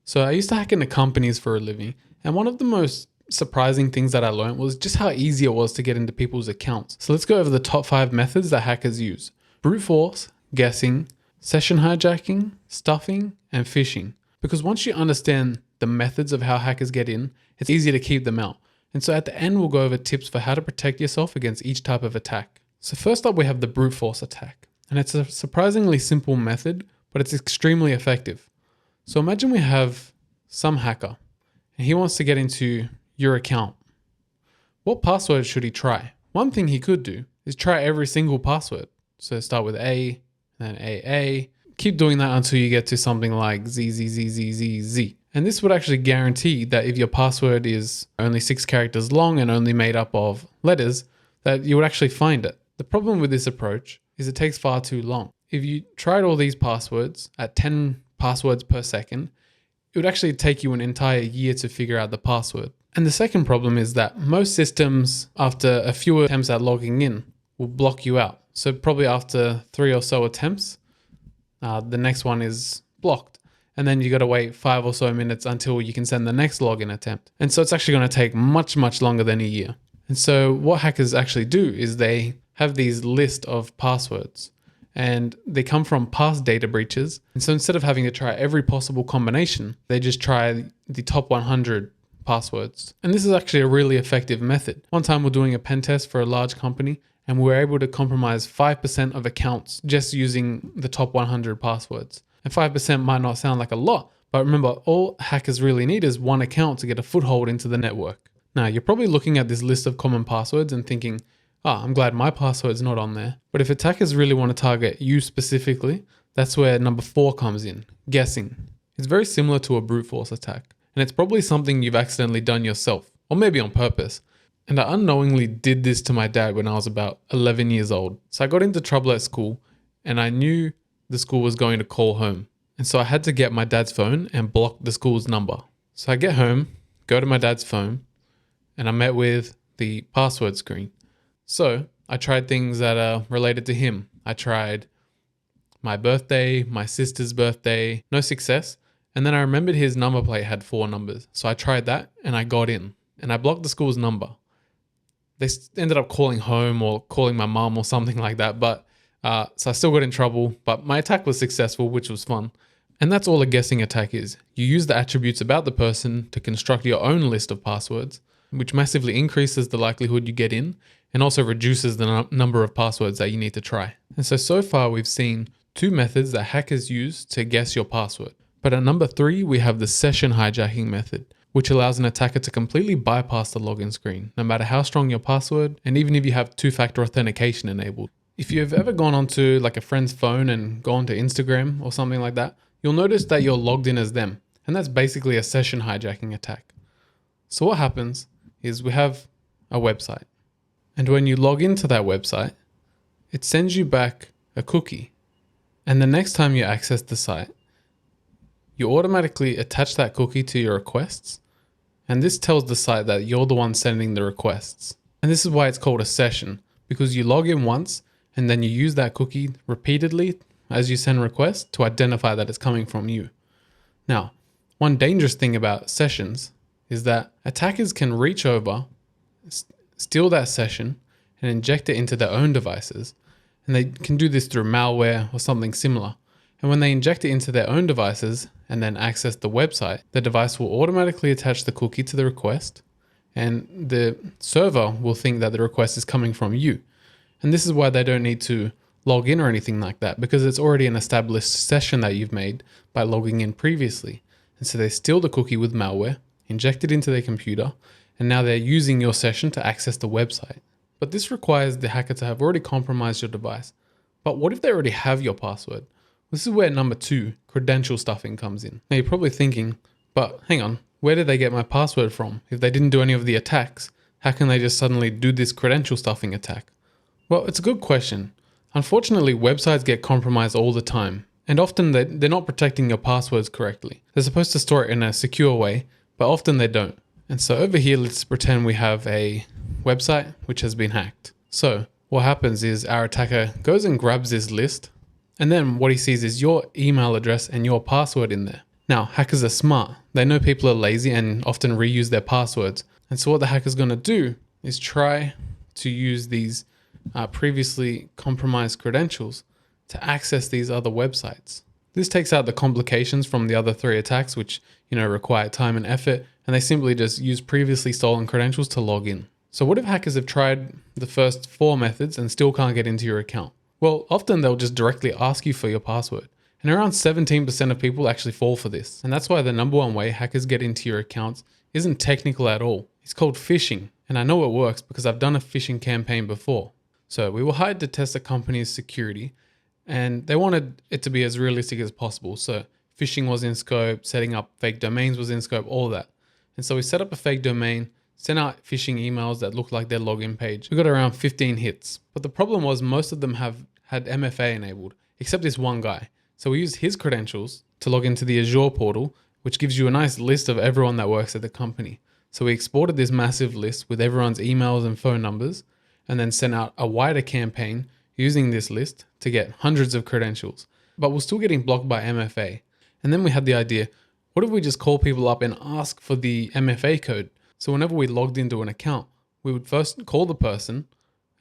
So I used to hack into companies for a living, and one of the most surprising things that I learned was just how easy it was to get into people's accounts. So let's go over the top 5 methods that hackers use: brute force, guessing, session hijacking, stuffing, and phishing. Because once you understand the methods of how hackers get in, it's easy to keep them out. And so at the end, we'll go over tips for how to protect yourself against each type of attack. So first up, we have the brute force attack. And it's a surprisingly simple method, but it's extremely effective. So imagine we have some hacker and he wants to get into your account. What password should he try? One thing he could do is try every single password. So start with A, then AA. Keep doing that until you get to something like ZZZZZZ. And this would actually guarantee that if your password is only 6 characters long and only made up of letters, that you would actually find it. The problem with this approach is it takes far too long. If you tried all these passwords at 10 passwords per second, it would actually take you an entire year to figure out the password. And the second problem is that most systems, after a few attempts at logging in, will block you out. So probably after 3 or so attempts, the next one is blocked. And then you got to wait 5 or so minutes until you can send the next login attempt. And so it's actually going to take much, much longer than a year. And so what hackers actually do is they have these list of passwords and they come from past data breaches. And so instead of having to try every possible combination, they just try the top 100 passwords. And this is actually a really effective method. One time we're doing a pen test for a large company and we were able to compromise 5% of accounts just using the top 100 passwords. And 5% might not sound like a lot, but remember, all hackers really need is one account to get a foothold into the network. Now, you're probably looking at this list of common passwords and thinking, I'm glad my password's not on there. But if attackers really want to target you specifically, that's where number 4 comes in, guessing. It's very similar to a brute force attack, and it's probably something you've accidentally done yourself, or maybe on purpose. And I unknowingly did this to my dad when I was about 11 years old. So I got into trouble at school, and I knew the school was going to call home. And so I had to get my dad's phone and block the school's number. So I get home, go to my dad's phone, and I'm met with the password screen. So I tried things that are related to him. I tried my birthday, my sister's birthday, no success. And then I remembered his number plate had 4 numbers. So I tried that and I got in and I blocked the school's number. They ended up calling home or calling my mom or something like that. But so I still got in trouble, but my attack was successful, which was fun. And that's all a guessing attack is. You use the attributes about the person to construct your own list of passwords, which massively increases the likelihood you get in and also reduces the number of passwords that you need to try. And so far we've seen 2 methods that hackers use to guess your password. But at number 3, we have the session hijacking method, which allows an attacker to completely bypass the login screen, no matter how strong your password, and even if you have 2-factor authentication enabled. If you've ever gone onto like a friend's phone and gone to Instagram or something like that, you'll notice that you're logged in as them. And that's basically a session hijacking attack. So what happens is we have a website. And when you log into that website, it sends you back a cookie. And the next time you access the site, you automatically attach that cookie to your requests. And this tells the site that you're the one sending the requests. And this is why it's called a session, because you log in once and then you use that cookie repeatedly as you send requests to identify that it's coming from you. Now, one dangerous thing about sessions is that attackers can reach over, steal that session and inject it into their own devices. And they can do this through malware or something similar. And when they inject it into their own devices and then access the website, the device will automatically attach the cookie to the request and the server will think that the request is coming from you. And this is why they don't need to log in or anything like that, because it's already an established session that you've made by logging in previously. And so they steal the cookie with malware, inject it into their computer, and now they're using your session to access the website. But this requires the hacker to have already compromised your device. But what if they already have your password? This is where number 2, credential stuffing, comes in. Now you're probably thinking, but hang on, where did they get my password from? If they didn't do any of the attacks, how can they just suddenly do this credential stuffing attack? Well, it's a good question. Unfortunately, websites get compromised all the time. And often they're not protecting your passwords correctly. They're supposed to store it in a secure way, but often they don't. And so over here, let's pretend we have a website which has been hacked. So what happens is our attacker goes and grabs this list, and then what he sees is your email address and your password in there. Now, hackers are smart. They know people are lazy and often reuse their passwords. And so what the hacker's going to do is try to use these previously compromised credentials to access these other websites. This takes out the complications from the other 3 attacks, which require time and effort, and they simply just use previously stolen credentials to log in. So what if hackers have tried the first 4 methods and still can't get into your account? Well, often they'll just directly ask you for your password. And around 17% of people actually fall for this. And that's why the number one way hackers get into your accounts isn't technical at all. It's called phishing. And I know it works because I've done a phishing campaign before. So we were hired to test a company's security, and they wanted it to be as realistic as possible. So phishing was in scope, setting up fake domains was in scope, all that. And so we set up a fake domain, sent out phishing emails that looked like their login page. We got around 15 hits. But the problem was most of them had MFA enabled, except this one guy. So we used his credentials to log into the Azure portal, which gives you a nice list of everyone that works at the company. So we exported this massive list with everyone's emails and phone numbers, and then sent out a wider campaign using this list to get hundreds of credentials. But we're still getting blocked by MFA. And then we had the idea, what if we just call people up and ask for the MFA code? So whenever we logged into an account, we would first call the person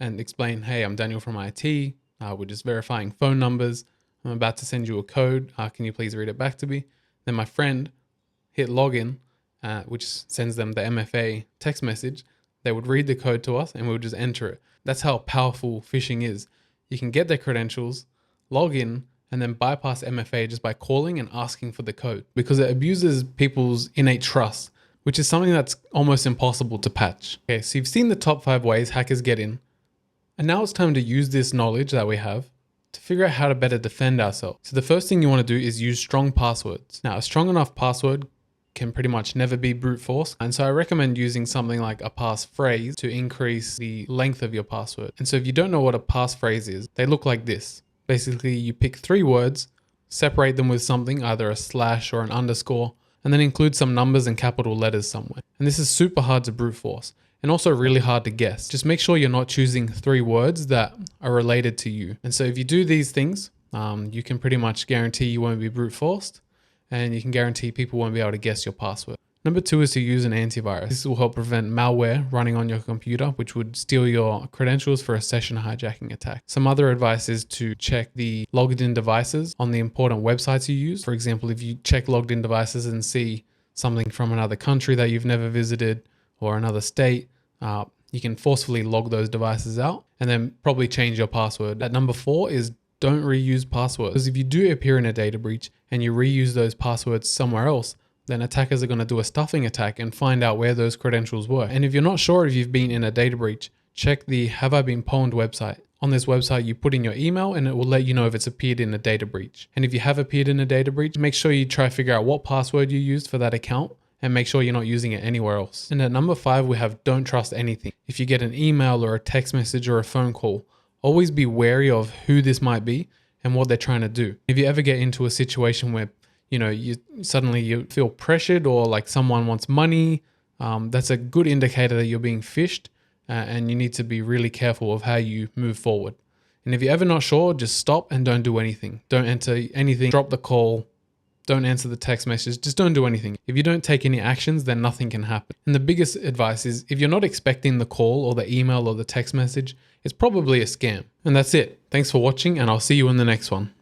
and explain, hey, I'm Daniel from IT. We're just verifying phone numbers. I'm about to send you a code. Can you please read it back to me? Then my friend hit login, which sends them the MFA text message. They would read the code to us and we would just enter it. That's how powerful phishing is. You can get their credentials, log in, and then bypass MFA just by calling and asking for the code, because it abuses people's innate trust, which is something that's almost impossible to patch. Okay, so you've seen the top 5 ways hackers get in. And now it's time to use this knowledge that we have to figure out how to better defend ourselves. So the first thing you want to do is use strong passwords. Now, a strong enough password can pretty much never be brute force. And so I recommend using something like a passphrase to increase the length of your password. And so if you don't know what a passphrase is, they look like this. Basically, you pick 3 words, separate them with something, either a slash or an underscore, and then include some numbers and capital letters somewhere. And this is super hard to brute force and also really hard to guess. Just make sure you're not choosing 3 words that are related to you. And so if you do these things, you can pretty much guarantee you won't be brute forced, and you can guarantee people won't be able to guess your password. Number 2 is to use an antivirus. This will help prevent malware running on your computer, which would steal your credentials for a session hijacking attack. Some other advice is to check the logged in devices on the important websites you use. For example, if you check logged in devices and see something from another country that you've never visited or another state, you can forcefully log those devices out and then probably change your password. At number 4 is don't reuse passwords. Because if you do appear in a data breach and you reuse those passwords somewhere else, then attackers are going to do a stuffing attack and find out where those credentials were. And if you're not sure if you've been in a data breach, check the Have I Been Pwned website. On this website, you put in your email and it will let you know if it's appeared in a data breach. And if you have appeared in a data breach, make sure you try to figure out what password you used for that account and make sure you're not using it anywhere else. And at number 5, we have don't trust anything. If you get an email or a text message or a phone call, always be wary of who this might be and what they're trying to do. If you ever get into a situation where you suddenly feel pressured or like someone wants money, that's a good indicator that you're being phished, and you need to be really careful of how you move forward. And if you're ever not sure, just stop and don't do anything. Don't enter anything, drop the call, don't answer the text message, just don't do anything. If you don't take any actions, then nothing can happen. And the biggest advice is if you're not expecting the call or the email or the text message, it's probably a scam. And that's it. Thanks for watching, and I'll see you in the next one.